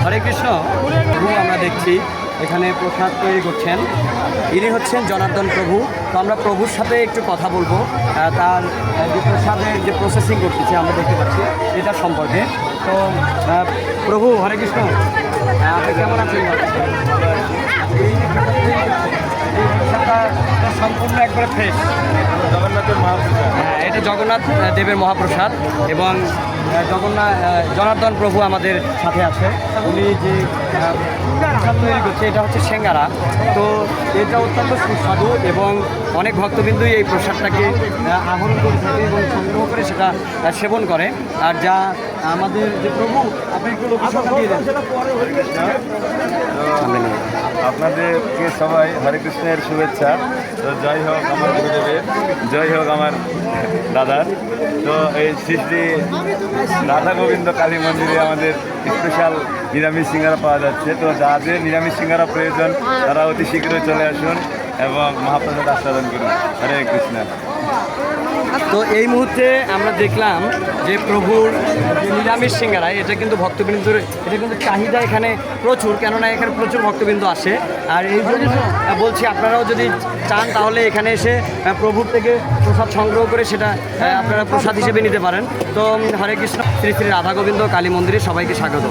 হরে কৃষ্ণ। প্রভু আমরা দেখছি এখানে প্রসাদ তৈরি করছেন, ইনি হচ্ছেন জনার্দন প্রভু। তো আমরা প্রভুর সাথে একটু কথা বলবো তার যে প্রসাদের যে প্রসেসিং করতেছে আমরা দেখতে পাচ্ছি এটা সম্পর্কে। তো প্রভু হরে কৃষ্ণ, আপনি কেমন আছেন? এই প্রসাদটা সম্পূর্ণ একবারে ফ্রেশ জগন্নাথের মহাপ্রসাদ। হ্যাঁ, এটা জগন্নাথ দেবের মহাপ্রসাদ এবং জনার্দন প্রভু আমাদের সাথে আছে। উনি যে প্রসাদ তৈরি করছে এটা হচ্ছে সিঙ্গারা। তো এটা অত্যন্ত সুস্বাদু এবং অনেক ভক্তবিন্দুই এই প্রসাদটাকে আহরণ করে থাকে এবং সংগ্রহ করে সেটা সেবন করে। আর যা আমাদের যে প্রভু, আপনি একটু লোকেশনটা দিয়ে দেন। আপনাদেরকে সবাই হরে কৃষ্ণের শুভেচ্ছা। তো জয় হোক আমার গুরুদেবের, জয় হোক আমার দাদার। তো এই শ্রী শ্রী রাধা গোবিন্দ কালী মন্দিরে আমাদের স্পেশাল নিরামিষ সিঙ্গারা পাওয়া যাচ্ছে। তো যাদের নিরামিষ সিঙ্গারা প্রয়োজন তারা অতি শীঘ্রই চলে আসুন এবং মহাপ্রসাদ আস্বাদন করুন। হরে কৃষ্ণ। তো এই মুহূর্তে আমরা দেখলাম যে প্রভুর যে নিরামিষ সিঙ্গারা, এটা কিন্তু ভক্তবৃন্দুর এটা কিন্তু চাহিদা এখানে প্রচুর, কেননা এখানে প্রচুর ভক্তবৃন্দ আসে। আর এই জন্য বলছি আপনারাও যদি চান তাহলে এখানে এসে প্রভুর থেকে প্রসাদ সংগ্রহ করে সেটা আপনারা প্রসাদ হিসেবে নিতে পারেন। তো হরে কৃষ্ণ। শ্রী শ্রী রাধা গোবিন্দ কালী মন্দিরে সবাইকে স্বাগত।